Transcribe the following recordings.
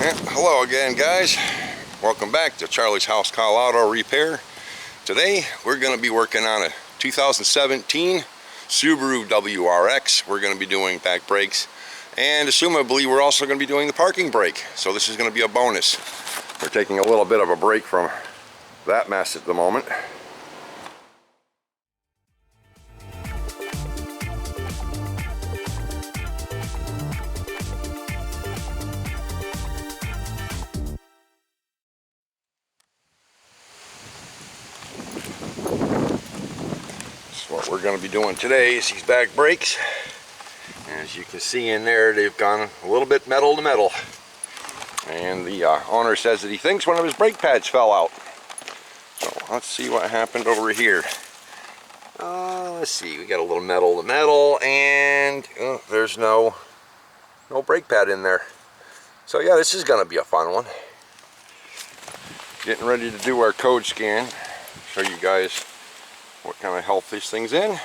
Hello again, guys. Welcome back to Charlie's House Call Auto Repair. Today we're going to be working on a 2017 Subaru WRX. We're going to be doing back brakes, and assumably we're also going to be doing the parking brake. So this is going to be a bonus. We're taking a little bit of a break from that mess at the moment. What we're going to be doing today is these back brakes. As you can see in there, they've gone a little bit metal to metal, and the owner says that he thinks one of his brake pads fell out. So let's see what happened over here. Let's see, we got a little metal to metal, and there's no brake pad in there. So yeah, this is going to be a fun one. Getting ready to do our code scan, show you guys what kind of health this thing's in.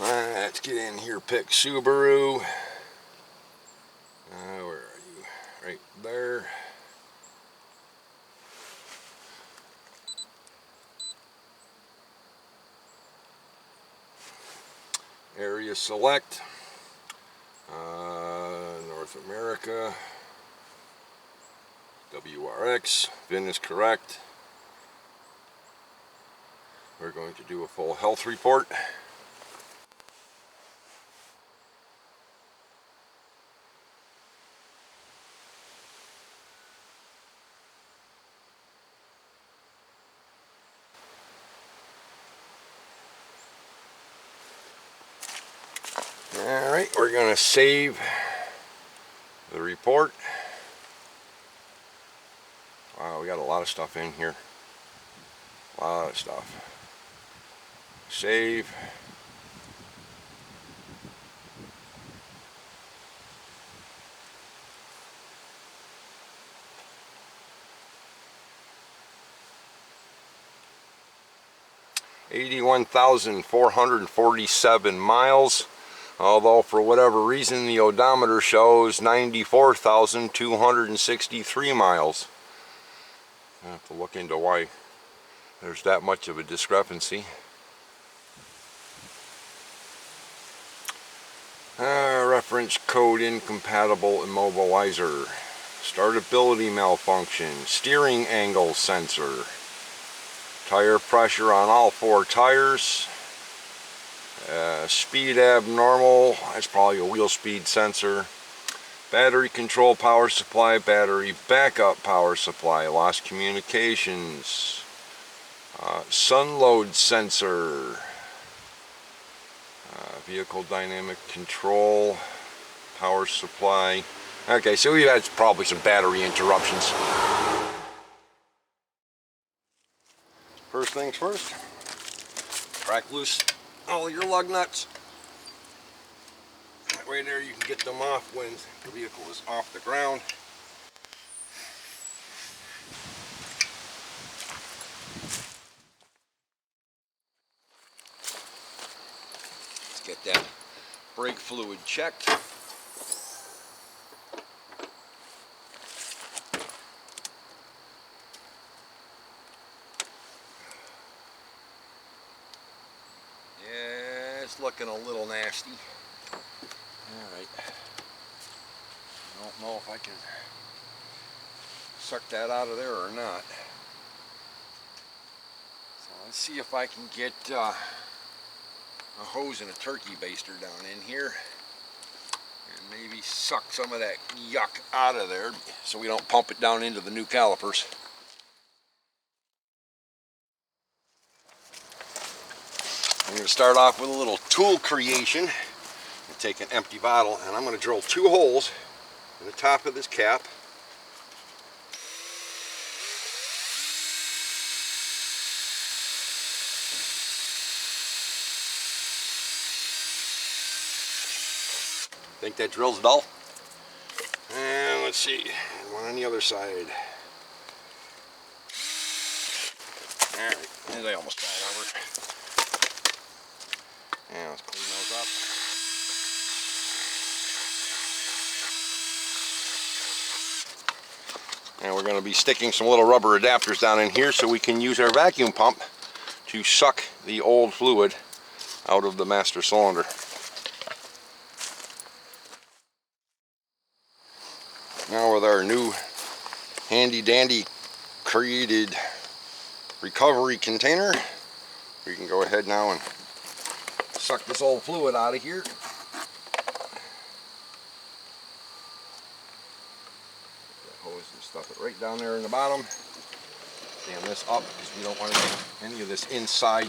Let's get in here, pick Subaru. Where are you? Right there. Area select. North America. WRX. VIN is correct. We're going to do a full health report. Alright, we're going to save the report. Wow, we got a lot of stuff in here. A lot of stuff. Save. $81,447 miles, although for whatever reason the odometer shows 94,263 miles. I have to look into why there's that much of a discrepancy. Reference code incompatible immobilizer. Startability malfunction. Steering angle sensor. Tire pressure on all 4 tires. Speed abnormal. That's probably a wheel speed sensor. Battery control power supply. Battery backup power supply. Lost communications. Sun load sensor. Vehicle dynamic control. Power supply. Okay, so we've had probably some battery interruptions. First things first, crack loose all your lug nuts. That way there you can get them off when the vehicle is off the ground. Let's get that brake fluid checked. It's looking a little nasty. Alright. I don't know if I can suck that out of there or not. So let's see if I can get a hose and a turkey baster down in here and maybe suck some of that yuck out of there so we don't pump it down into the new calipers. I'm going to start off with a little tool creation. I'm take an empty bottle and I'm going to drill 2 holes in the top of this cap. Think that drill's dull? And let's see, one on the other side. Alright, and they almost fall over. And let's clean those up. And we're going to be sticking some little rubber adapters down in here so we can use our vacuum pump to suck the old fluid out of the master cylinder. Now with our new handy dandy created recovery container, we can go ahead now and suck this old fluid out of here. Hose and stuff it right down there in the bottom. Stand this up because we don't want to get any of this inside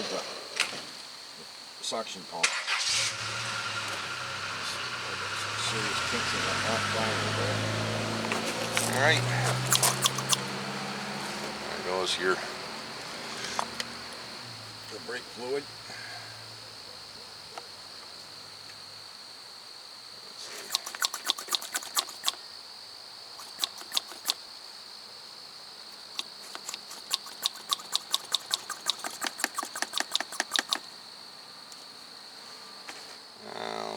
the suction pump. Serious kinks in that hot liner there. Alright. There goes your the brake fluid.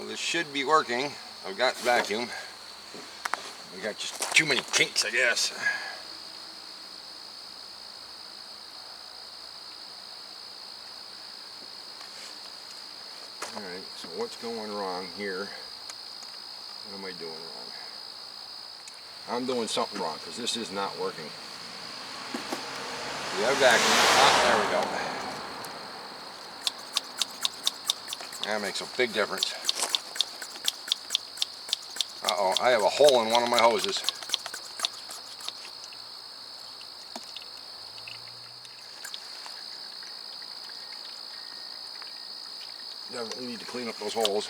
This should be working. I've got vacuum. We got just too many kinks, I guess. Alright, so what's going wrong here? What am I doing wrong? I'm doing something wrong because this is not working. We have vacuum. Ah, there we go. That makes a big difference. Uh-oh, I have a hole in one of my hoses. Definitely need to clean up those holes.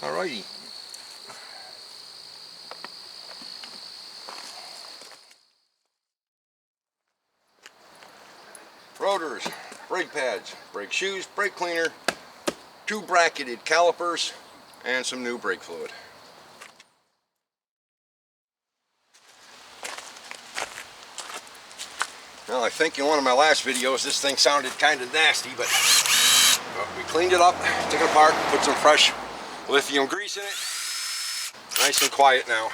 Alrighty. Rotors, brake pads, brake shoes, brake cleaner, 2 bracketed calipers, and some new brake fluid. Well, I think in one of my last videos this thing sounded kind of nasty, but we cleaned it up, took it apart, put some fresh lithium grease in it. Nice and quiet now.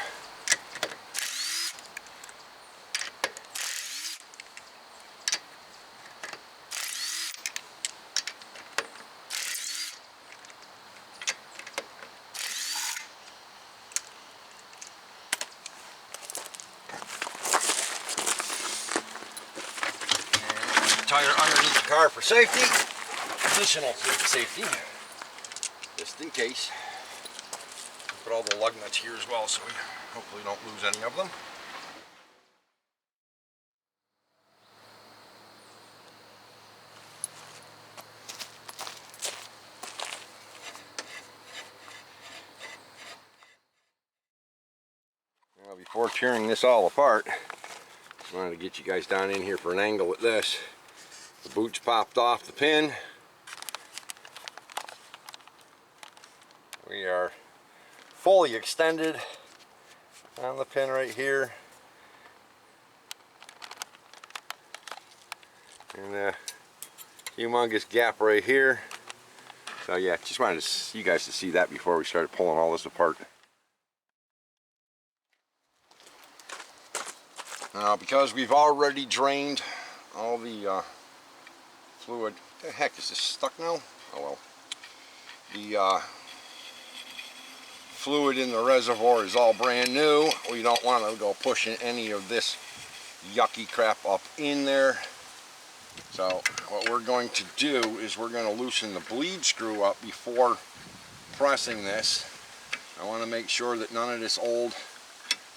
Tire underneath the car for safety, additional safety, just in case. Put all the lug nuts here as well so we hopefully don't lose any of them. Now before tearing this all apart, I wanted to get you guys down in here for an angle at this. The boot's popped off the pin. We are fully extended on the pin right here. And a humongous gap right here. So yeah, just wanted you guys to see that before we started pulling all this apart. Now, because we've already drained all the fluid, what the heck is this stuck now? Oh well. The fluid in the reservoir is all brand new. We don't want to go pushing any of this yucky crap up in there. So what we're going to do is we're going to loosen the bleed screw up before pressing this. I want to make sure that none of this old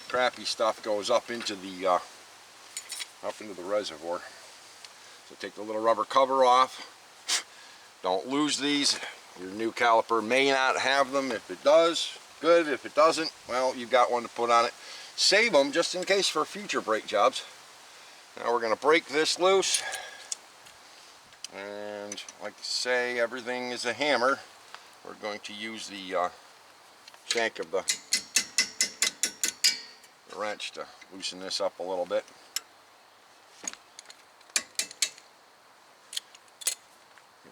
crappy stuff goes up into the reservoir. So take the little rubber cover off. Don't lose these. Your new caliper may not have them. If it does, good. If it doesn't, well, you've got one to put on it. Save them just in case for future brake jobs. Now we're going to break this loose. And like I say, everything is a hammer. We're going to use the shank of the wrench to loosen this up a little bit.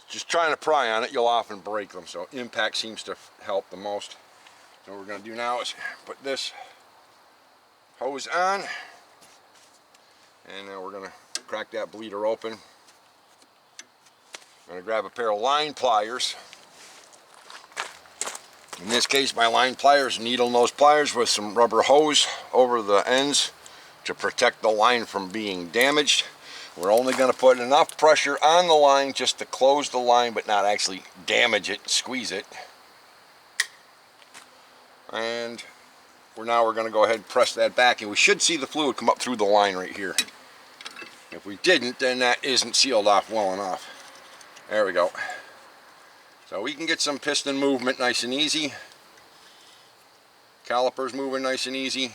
Just trying to pry on it, you'll often break them, so impact seems to help the most. So what we're going to do now is put this hose on, and now we're going to crack that bleeder open. I'm going to grab a pair of line pliers. In this case, my line pliers, needle nose pliers with some rubber hose over the ends to protect the line from being damaged. We're only going to put enough pressure on the line just to close the line, but not actually damage it, squeeze it. And now we're going to go ahead and press that back, and we should see the fluid come up through the line right here. If we didn't, then that isn't sealed off well enough. There we go. So we can get some piston movement nice and easy. Calipers moving nice and easy.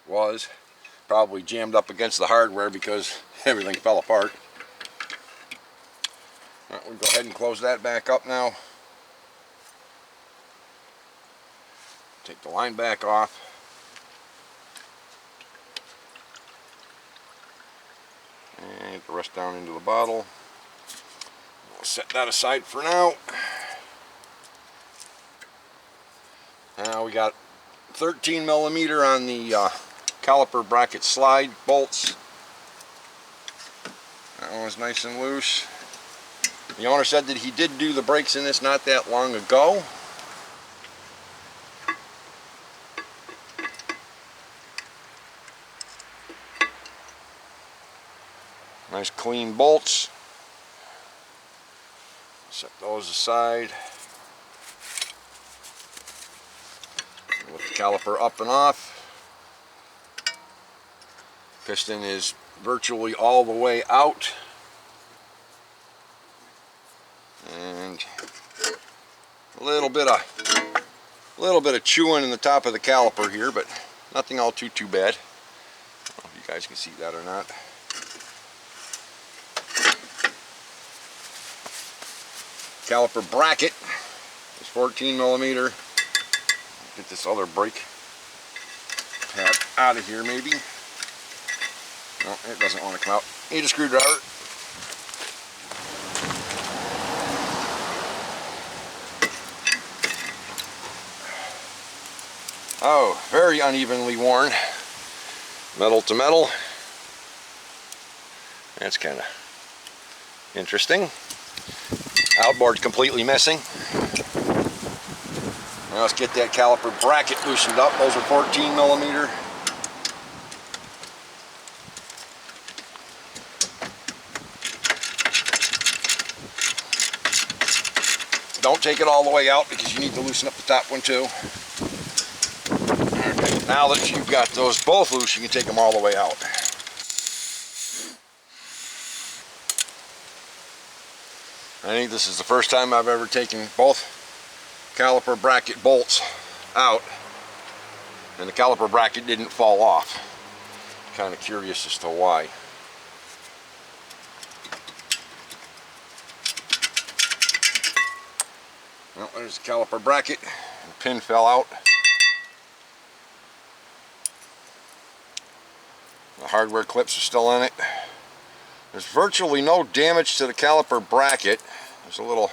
Was probably jammed up against the hardware because everything fell apart. Right, we'll go ahead and close that back up now. Take the line back off. And get the rest down into the bottle. We'll set that aside for now. Now we got 13 millimeter on the caliper bracket slide bolts. That one was nice and loose. The owner said that he did do the brakes in this not that long ago. Nice clean bolts. Set those aside. Lift the caliper up and off. Piston is virtually all the way out. And a little bit of chewing in the top of the caliper here, but nothing all too bad. I don't know if you guys can see that or not. Caliper bracket is 14 millimeter. Get this other brake pad out of here maybe. No, it doesn't want to come out. Need a screwdriver. Oh, very unevenly worn. Metal to metal. That's kind of interesting. Outboard's completely missing. Now let's get that caliper bracket loosened up. Those are 14 millimeter. Don't take it all the way out because you need to loosen up the top one too. Okay, now that you've got those both loose, you can take them all the way out. I think this is the first time I've ever taken both caliper bracket bolts out and the caliper bracket didn't fall off. Kind of curious as to why. Well, there's the caliper bracket. The pin fell out. The hardware clips are still in it. There's virtually no damage to the caliper bracket. There's a little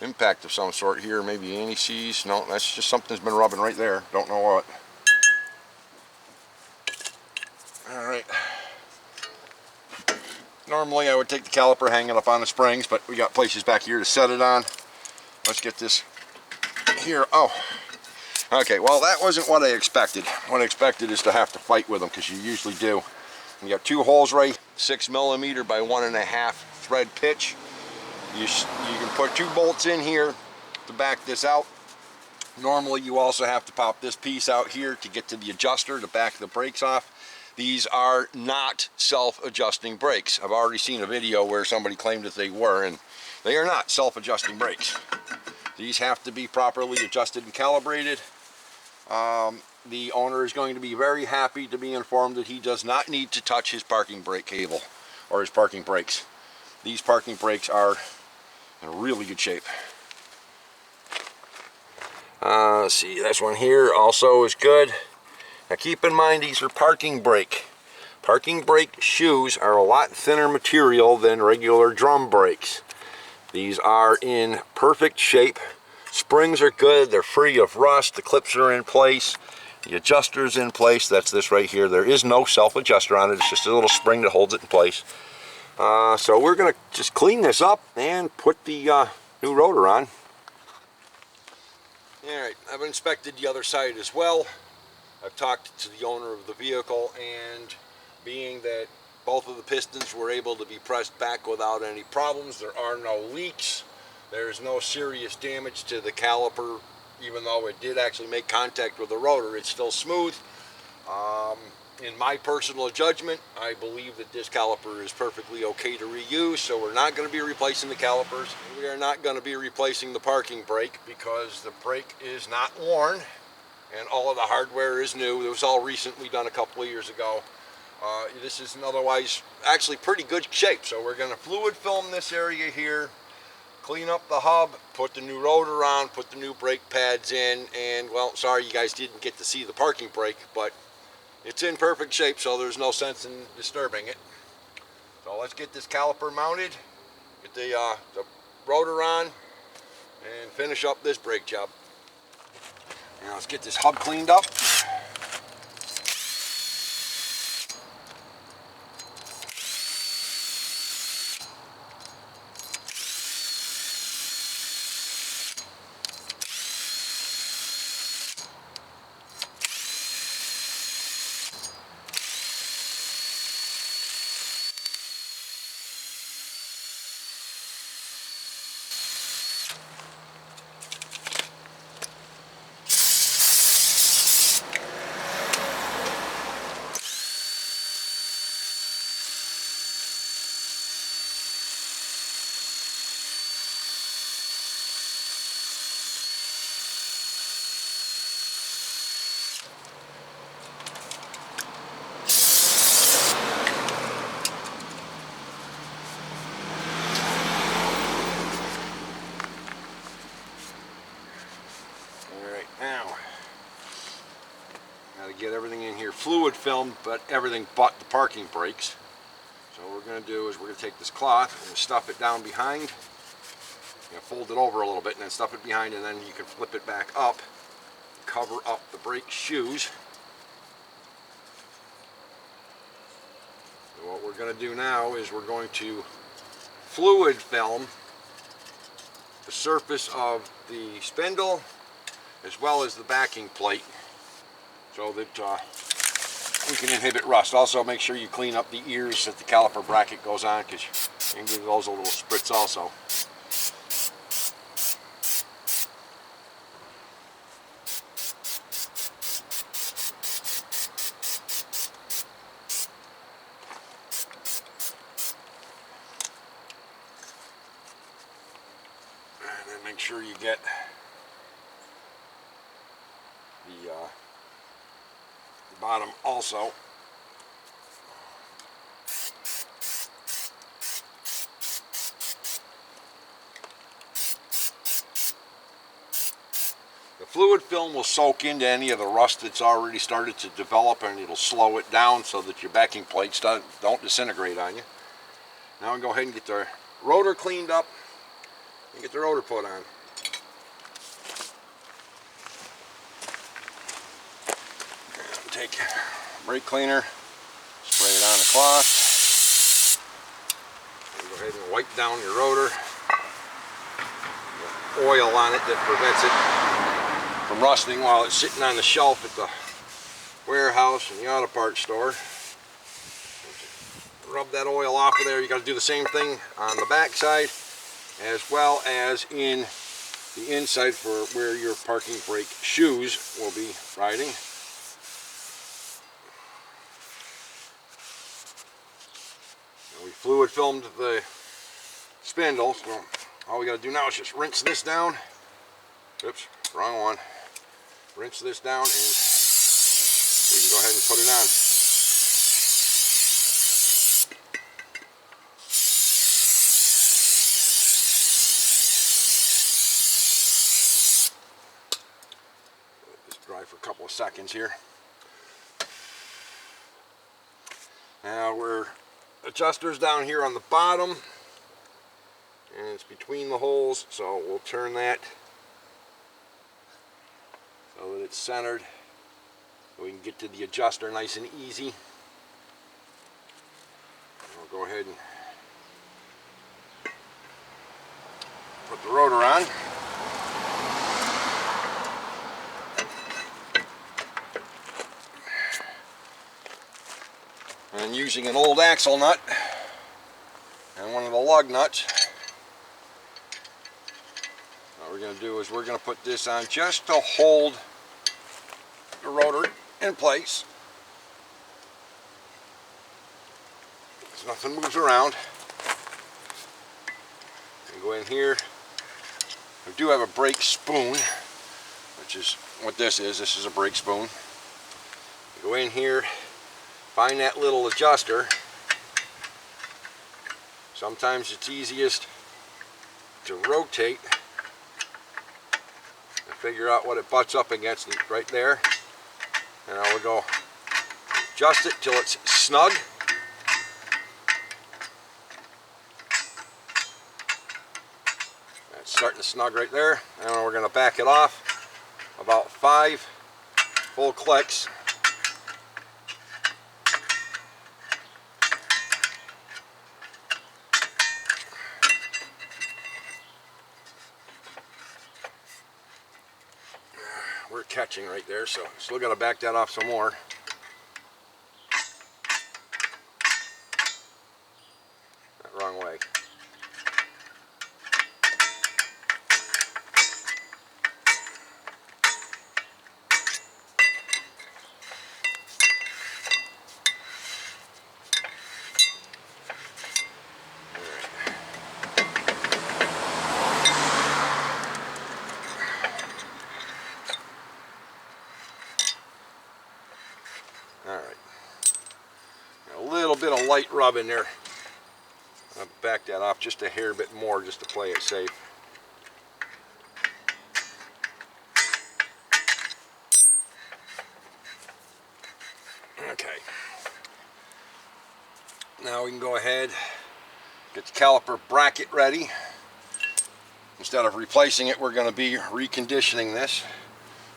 impact of some sort here, maybe anti-seize. No, that's just something's been rubbing right there. Don't know what. Alright. Normally I would take the caliper, hang it up on the springs, but we got places back here to set it on. Let's get this here. Oh, okay, well that wasn't what I expected. What I expected is to have to fight with them, because you usually do. You got two holes right, 6mm by 1.5 thread pitch. You can put 2 bolts in here to back this out. Normally you also have to pop this piece out here to get to the adjuster to back the brakes off. These are not self-adjusting brakes. I've already seen a video where somebody claimed that they were, and they are not self-adjusting brakes. These have to be properly adjusted and calibrated. The owner is going to be very happy to be informed that he does not need to touch his parking brake cable or his parking brakes. These parking brakes are in really good shape. See, this one here also is good. Now keep in mind, these are parking brake. Parking brake shoes are a lot thinner material than regular drum brakes. These are in perfect shape. Springs are good, they're free of rust, the clips are in place, the adjuster's in place. That's this right here. There is no self-adjuster on it, it's just a little spring that holds it in place. So we're going to just clean this up and put the new rotor on. Alright, I've inspected the other side as well. I've talked to the owner of the vehicle, and being that both of the pistons were able to be pressed back without any problems, there are no leaks, there's no serious damage to the caliper. Even though it did actually make contact with the rotor, it's still smooth. In my personal judgment, I believe that this caliper is perfectly okay to reuse, so we're not going to be replacing the calipers. We are not going to be replacing the parking brake because the brake is not worn and all of the hardware is new. It was all recently done a couple of years ago. This is in otherwise actually pretty good shape, so we're going to fluid film this area here, clean up the hub, put the new rotor on, put the new brake pads in, and well, sorry you guys didn't get to see the parking brake, but it's in perfect shape, so there's no sense in disturbing it. So let's get this caliper mounted, get the rotor on, and finish up this brake job. Now let's get this hub cleaned up. Get everything in here fluid filmed, but everything but the parking brakes. So what we're going to do is we're going to take this cloth and stuff it down behind, fold it over a little bit and then stuff it behind, and then you can flip it back up, cover up the brake shoes. And what we're going to do now is we're going to fluid film the surface of the spindle as well as the backing plate, so that we can inhibit rust. Also make sure you clean up the ears that the caliper bracket goes on, because you can give those a little spritz also. And then make sure you get the bottom also. The fluid film will soak into any of the rust that's already started to develop, and it'll slow it down so that your backing plates don't disintegrate on you. Now I'm going to go ahead and get the rotor cleaned up and get the rotor put on. Take brake cleaner, spray it on the cloth. Go ahead and wipe down your rotor. The oil on it that prevents it from rusting while it's sitting on the shelf at the warehouse and the auto parts store. Rub that oil off of there. You got to do the same thing on the back side as well as in the inside for where your parking brake shoes will be riding. We fluid filmed the spindle, so all we got to do now is just rinse this down. Oops, wrong one. Rinse this down and we can go ahead and put it on. Let this dry for a couple of seconds here. Now we're adjusters down here on the bottom, and it's between the holes, so we'll turn that so that it's centered so we can get to the adjuster nice and easy. I'll go ahead and put the rotor on. And using an old axle nut and one of the lug nuts, what we're going to do is we're going to put this on just to hold the rotor in place so nothing moves around. And go in here. We do have a brake spoon, which is what this is. This is a brake spoon. Go in here, find that little adjuster. Sometimes it's easiest to rotate and figure out what it butts up against right there. And I will go adjust it till it's snug. It's starting to snug right there. And we're going to back it off about 5 full clicks. We're catching right there, so still got to back that off some more. That wrong way. Alright, a little bit of light rub in there. I'll back that off just a hair bit more just to play it safe. Okay, now we can go ahead, get the caliper bracket ready. Instead of replacing it, we're going to be reconditioning this.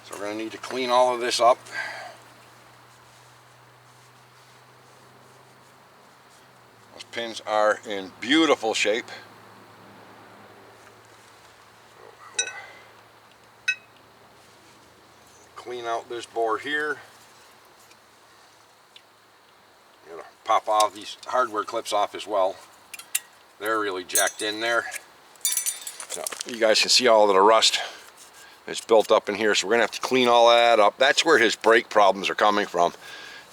So we're going to need to clean all of this up. Pins are in beautiful shape. Clean out this bore here. I'm gonna pop all these hardware clips off as well. They're really jacked in there. So you guys can see all of the rust that's built up in here. So we're gonna have to clean all that up. That's where his brake problems are coming from,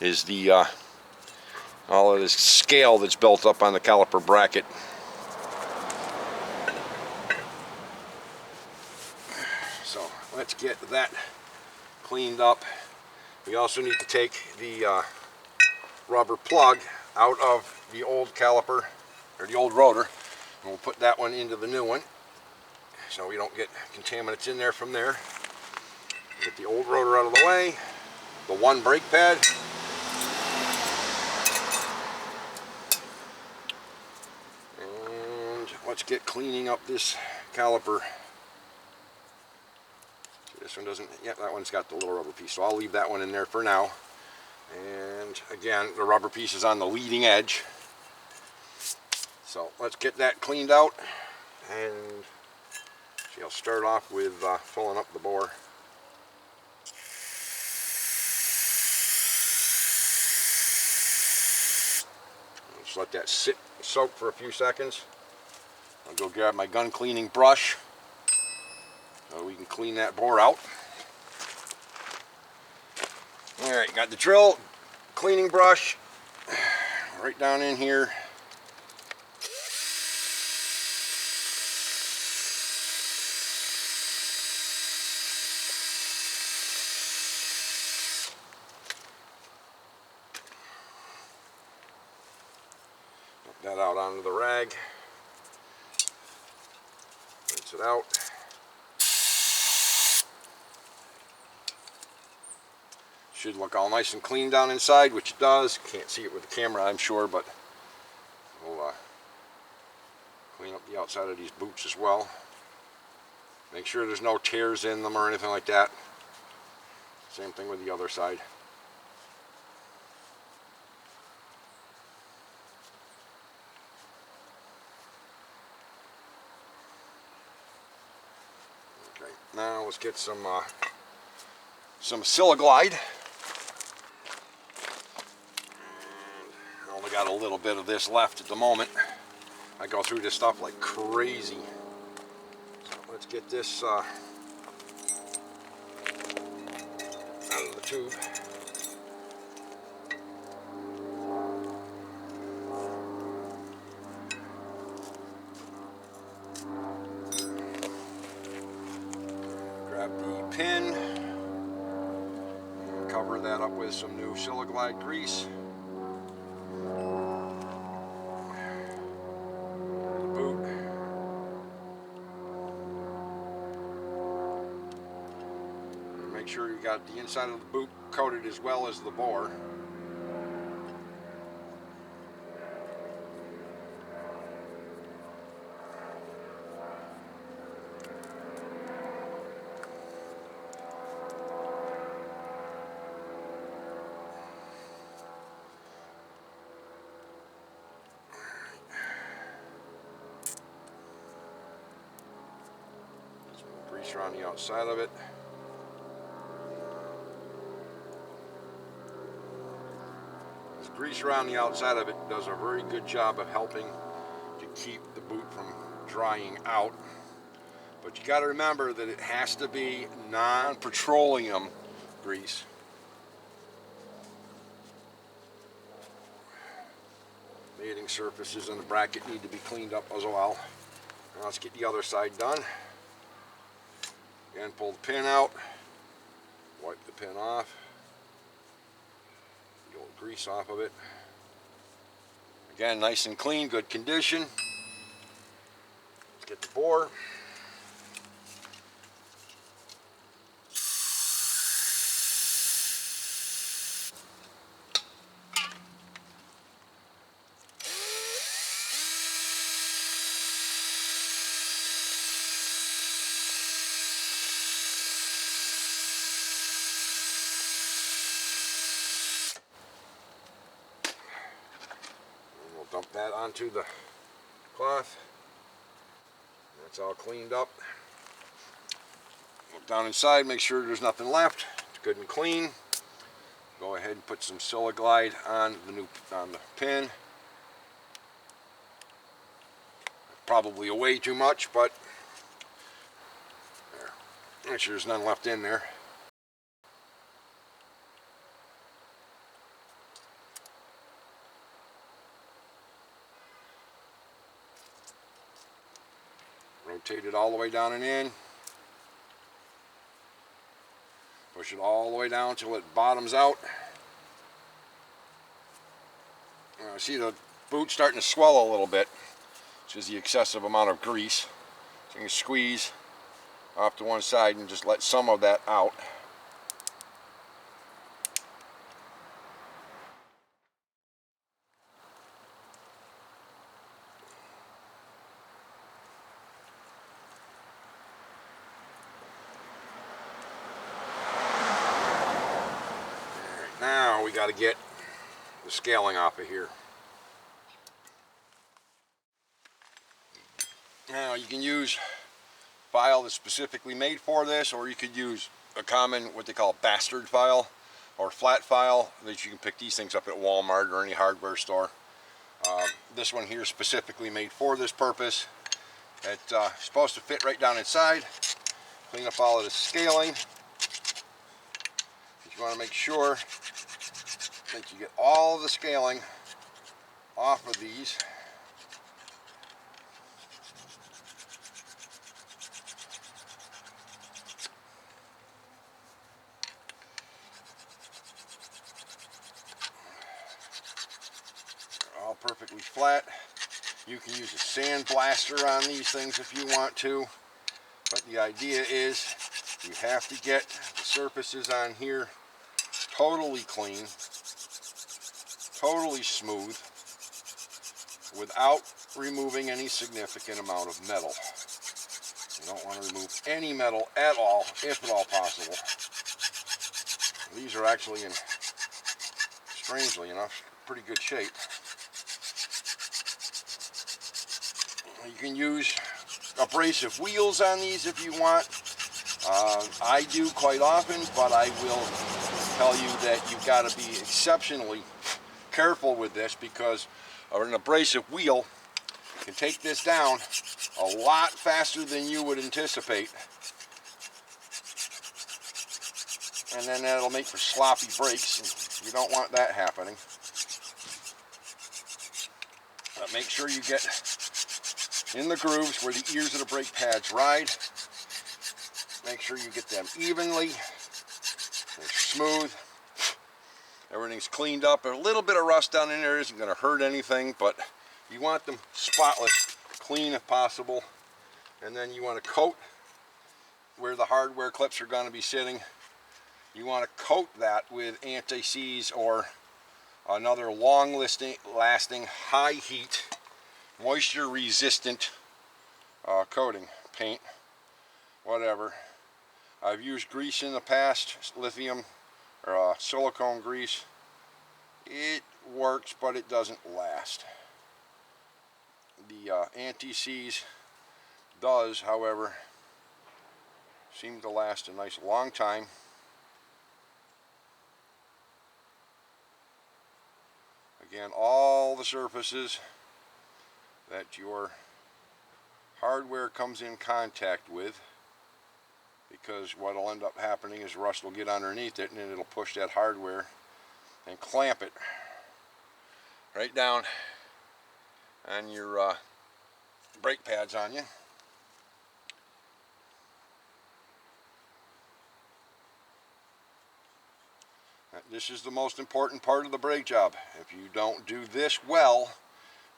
is the all of this scale that's built up on the caliper bracket. So let's get that cleaned up. We also need to take the rubber plug out of the old caliper, or the old rotor, and we'll put that one into the new one so we don't get contaminants in there from there. Get the old rotor out of the way, the one brake pad. And let's get cleaning up this caliper. This one doesn't, yeah, that one's got the little rubber piece, so I'll leave that one in there for now. And again, the rubber piece is on the leading edge. So let's get that cleaned out, and I'll start off with filling up the bore. Just let that sit, soak for a few seconds. I'll go grab my gun cleaning brush so we can clean that bore out. Alright, got the drill, cleaning brush, right down in here. That out onto the rag, rinse it out. Should look all nice and clean down inside, which it does. Can't see it with the camera, I'm sure, but we'll clean up the outside of these boots as well. Make sure there's no tears in them or anything like that. Same thing with the other side. Now let's get some Siliglide. I only got a little bit of this left at the moment. I go through this stuff like crazy. So let's get this out of the tube. Grab the pin and cover that up with some new Siliglide grease. The boot. Make sure you got the inside of the boot coated as well as the bore. Grease around the outside of it. This grease around the outside of it does a very good job of helping to keep the boot from drying out. But you got to remember that it has to be non-petroleum grease. Mating surfaces and the bracket need to be cleaned up as well. Now let's get the other side done. Again, pull the pin out, wipe the pin off, the old grease off of it. Again, nice and clean, good condition. Let's get the bore. Dump that onto the cloth. That's all cleaned up. Look down inside, make sure there's nothing left. It's good and clean. Go ahead and put some Siliglide on the pin. Probably a way too much, but there. Make sure there's none left in there. Rotate it all the way down and in. Push it all the way down until it bottoms out. I see the boot starting to swell a little bit, which is the excessive amount of grease. So you can squeeze off to one side and just let some of that out. got to get the scaling off of here. Now you can use a file that's specifically made for this, or you could use a common, what they call bastard file, or flat file that you can pick these things up at Walmart or any hardware store. This one here is specifically made for this purpose. It's supposed to fit right down inside. Clean up all of the scaling. You want to make sure that you get all of the scaling off of these. They're all perfectly flat. You can use a sand blaster on these things if you want to, but the idea is you have to get the surfaces on here totally clean, totally smooth, without removing any significant amount of metal. You don't want to remove any metal at all, if at all possible. These are actually in, strangely enough, pretty good shape. You can use abrasive wheels on these if you want. I do quite often, but I will tell you that you've got to be exceptionally careful with this, because an abrasive wheel can take this down a lot faster than you would anticipate, and then that'll make for sloppy brakes, and you don't want that happening. But make sure you get in the grooves where the ears of the brake pads ride. Make sure you get them evenly. They're smooth. Everything's cleaned up. A little bit of rust down in there isn't going to hurt anything, but you want them spotless, clean if possible. And then you want to coat where the hardware clips are going to be sitting. You want to coat that with anti-seize or another long-lasting, high heat, moisture resistant coating, paint, whatever. I've used grease in the past, lithium or silicone grease. It works, but it doesn't last. The anti-seize does, however, seem to last a nice long time. Again, all the surfaces that your hardware comes in contact with, because what will end up happening is rust will get underneath it and then it'll push that hardware and clamp it right down on your brake pads on you. This is the most important part of the brake job. If you don't do this well,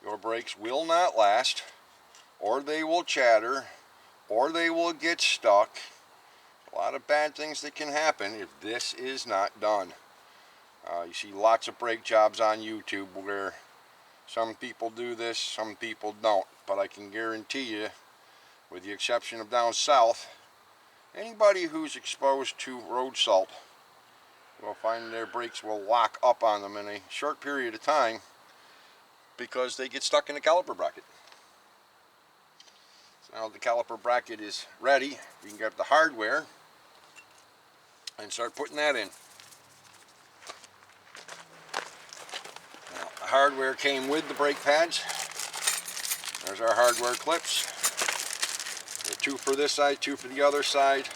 your brakes will not last, or they will chatter, or they will get stuck. A lot of bad things that can happen if this is not done. You see lots of brake jobs on YouTube where some people do this, some people don't. But I can guarantee you, with the exception of down south, anybody who's exposed to road salt will find their brakes will lock up on them in a short period of time because they get stuck in the caliper bracket. So now the caliper bracket is ready. You can grab the hardware and start putting that in. Now, the hardware came with the brake pads. There's our hardware clips. There are 2 for this side, 2 for the other side.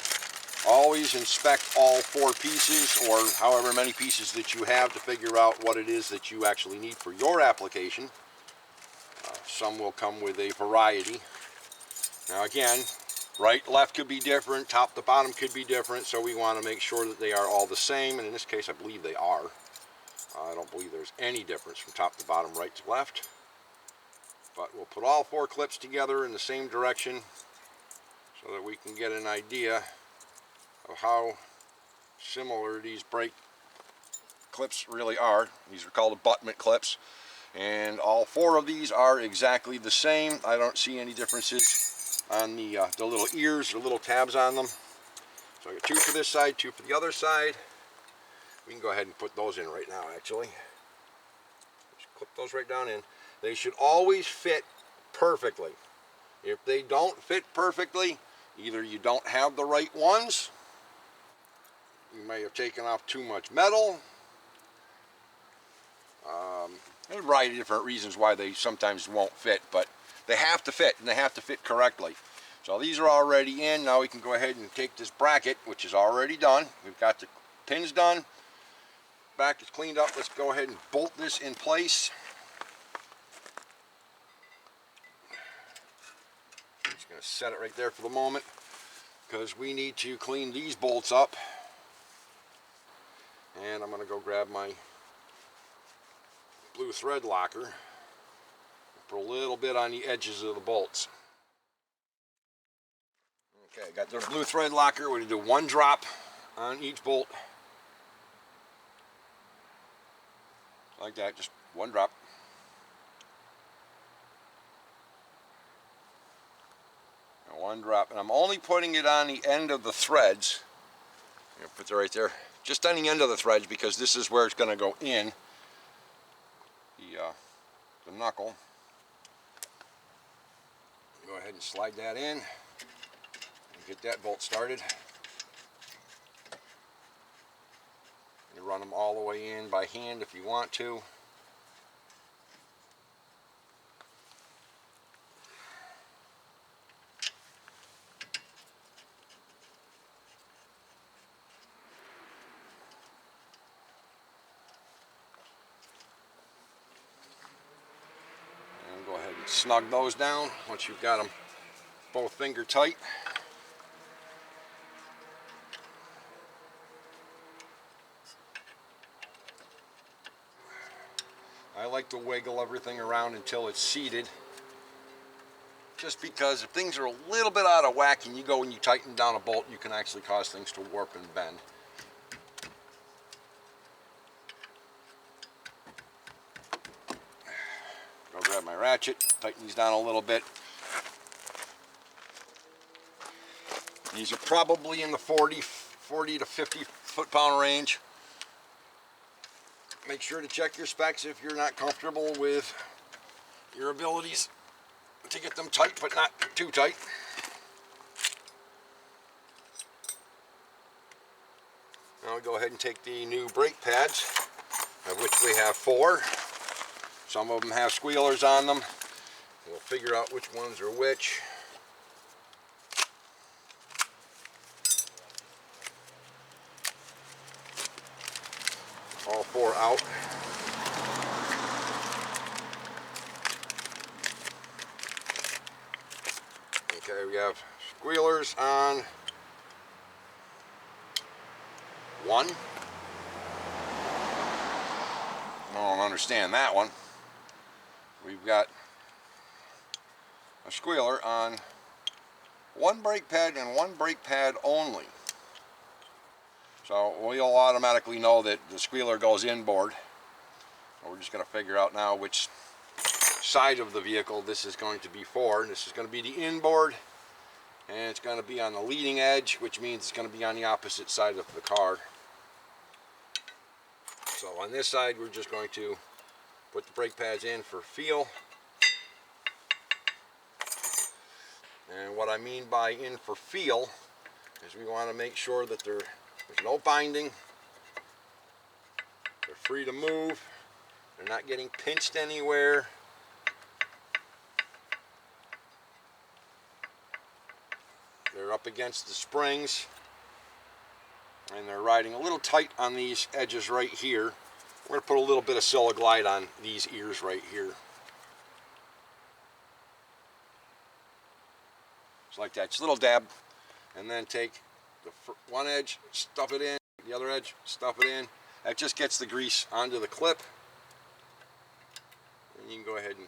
Always inspect all 4 pieces, or however many pieces that you have, to figure out what it is that you actually need for your application. Some will come with a variety. Now again, right, left could be different, top to bottom could be different, so we want to make sure that they are all the same, and in this case I believe they are. I don't believe there's any difference from top to bottom, right to left. But we'll put all 4 clips together in the same direction so that we can get an idea of how similar these brake clips really are. These are called abutment clips, and all 4 of these are exactly the same. I don't see any differences on the little ears or little tabs on them. So I got 2 for this side, 2 for the other side. We can go ahead and put those in right now, actually. Just clip those right down in. They should always fit perfectly. If they don't fit perfectly, either you don't have the right ones, you may have taken off too much metal. There's a variety of different reasons why they sometimes won't fit, but they have to fit, and they have to fit correctly. So these are already in. Now we can go ahead and take this bracket, which is already done. We've got the pins done. Back is cleaned up. Let's go ahead and bolt this in place. I'm just going to set it right there for the moment because we need to clean these bolts up. And I'm going to go grab my blue thread locker. Put a little bit on the edges of the bolts. Okay, got the blue thread locker. We're going to do one drop on each bolt. Like that, just one drop. And one drop. And I'm only putting it on the end of the threads. I'm going to put it right there. Just on the end of the threads because this is where it's going to go in. The knuckle. Go ahead and slide that in and get that bolt started. You run them all the way in by hand if you want to. And go ahead and snug those down once you've got them both finger tight. I like to wiggle everything around until it's seated. Just because if things are a little bit out of whack and you go and you tighten down a bolt, you can actually cause things to warp and bend. Go grab my ratchet, tighten these down a little bit. These are probably in the 40 to 50 foot-pound range. Make sure to check your specs if you're not comfortable with your abilities to get them tight, but not too tight. Now we go ahead and take the new brake pads, of which we have 4. Some of them have squealers on them. We'll figure out which ones are which. All 4 out. Okay, we have squealers on 1. I don't understand that one. We've got a squealer on 1 brake pad and 1 brake pad only. So we'll automatically know that the squealer goes inboard. So we're just going to figure out now which side of the vehicle this is going to be for. This is going to be the inboard, and it's going to be on the leading edge, which means it's going to be on the opposite side of the car. So on this side, we're just going to put the brake pads in for feel. And what I mean by in for feel is we want to make sure that there's no binding, they're free to move, they're not getting pinched anywhere. They're up against the springs, and they're riding a little tight on these edges right here. We're going to put a little bit of Siliglide on these ears right here. Just like that, just a little dab, and then take the one edge, stuff it in, the other edge, stuff it in. That just gets the grease onto the clip. And you can go ahead and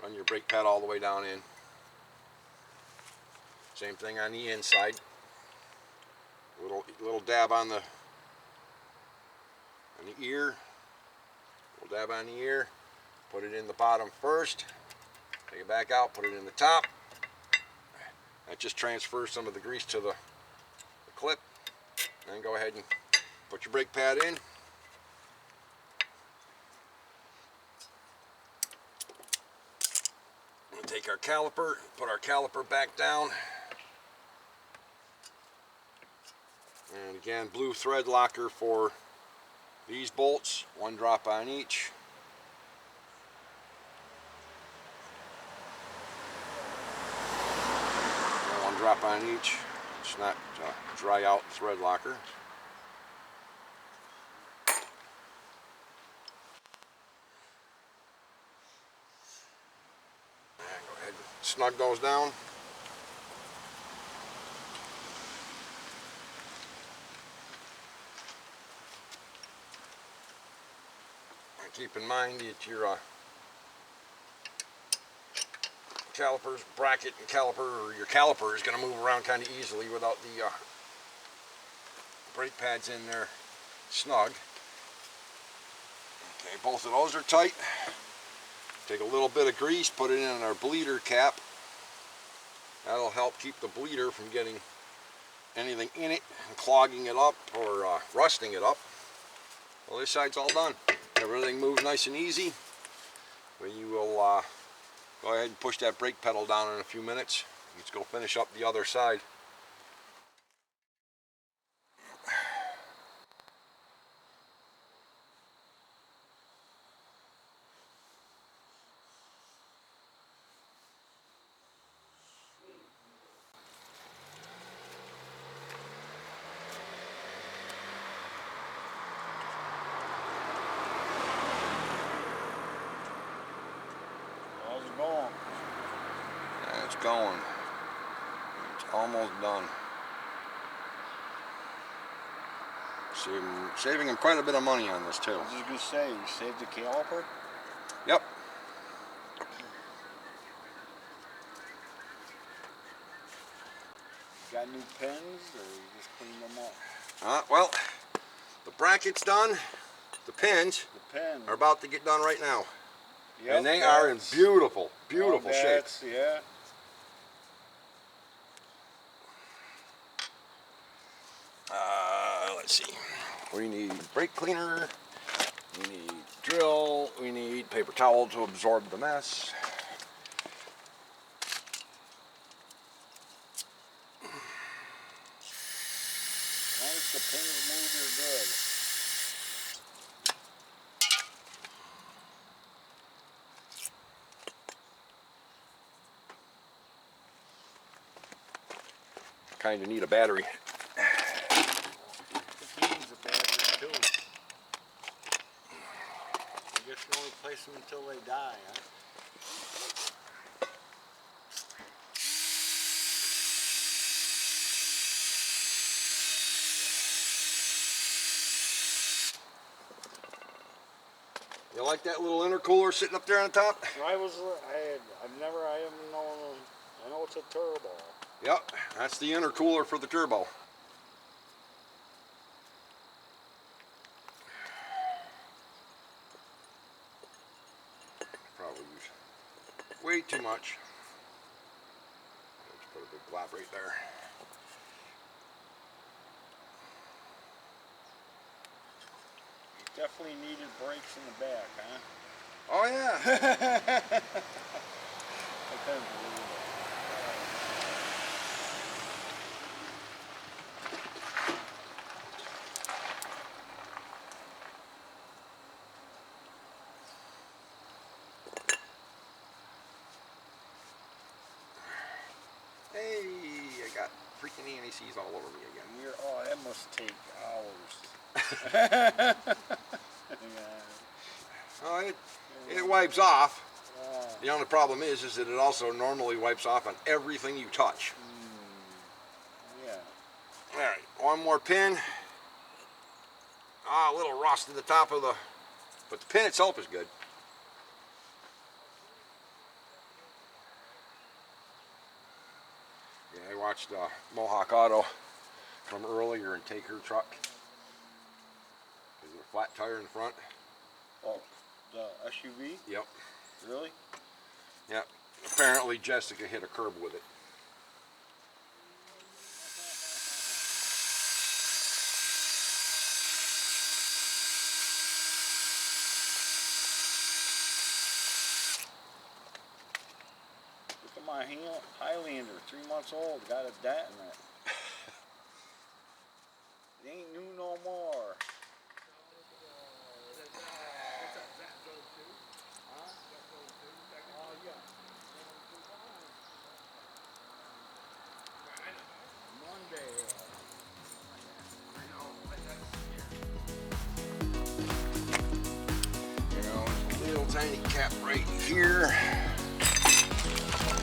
run your brake pad all the way down in. Same thing on the inside. Little dab on the ear. Little dab on the ear. Put it in the bottom first. Take it back out. Put it in the top. That just transfers some of the grease to the clip. Then go ahead and Put your brake pad in. We'll take our caliper, put our caliper back down. And again, blue thread locker for these bolts, 1 drop on each. And 1 drop on each. It's not dry out thread locker. And go ahead and snug those down. And keep in mind that your calipers, bracket and caliper, or your caliper is going to move around kind of easily without the brake pads in there snug. Okay, both of those are tight. Take a little bit of grease, put it in our bleeder cap. That'll help keep the bleeder from getting anything in it and clogging it up or rusting it up. Well, this side's all done. Everything moves nice and easy. You will go ahead and push that brake pedal down in a few minutes. Let's go finish up the other side. How's it going? Yeah, it's going. It's almost done. Saving him quite a bit of money on this too. I was just gonna say, you saved the caliper? Yep. You got new pins, or you just cleaned them up? Well, the bracket's done. The pins are about to get done right now. Yep, and they are in beautiful, beautiful shape. Yeah. Let's see. We need brake cleaner. We need drill. We need paper towel to absorb the mess. As long as the pins move, you're good. Kind of need a battery. It needs a battery too. I guess you only place them until they die, huh? You like that little intercooler sitting up there on the top? I haven't known. I know it's a turbo. Yep, that's the intercooler for the turbo. Probably use way too much. Let's put a big glob right there. You definitely needed brakes in the back, huh? Oh yeah. I couldn't believe it. Hey, I got freaking anti-seize all over me again. Oh, that must take hours. Yeah. Oh, it wipes off. Wow. The only problem is that it also normally wipes off on everything you touch. Yeah. All right, one more pin. A little rust at the top of the, but the pin itself is good. Yeah, I watched Mohawk Auto come earlier and take her truck. Is it a flat tire in front? Oh, the SUV? Yep. Really? Yep. Apparently Jessica hit a curb with it. my Highlander, 3 months old, got a dent in it. It ain't new no more. Little tiny cap right here.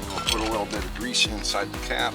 We'll put a little bit of grease inside the cap.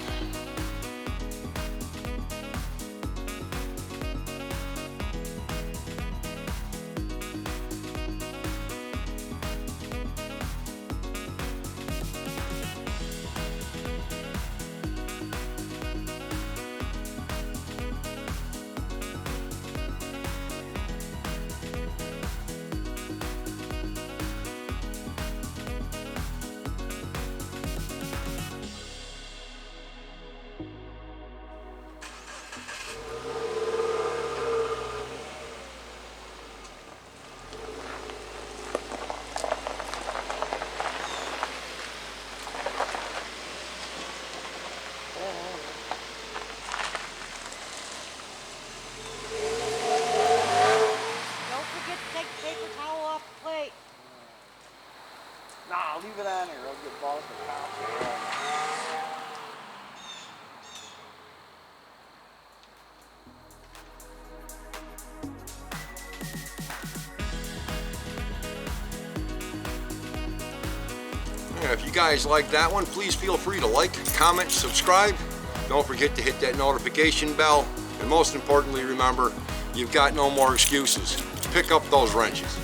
Nah, leave it on here. I'll get balls to Yeah, if you guys like that one, please feel free to like, comment, subscribe. Don't forget to hit that notification bell. And most importantly, remember, you've got no more excuses. Pick up those wrenches.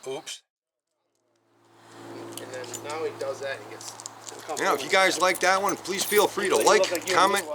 Oops. And then now he does that and he gets. Yeah, if you guys like that one, please feel free to like, comment,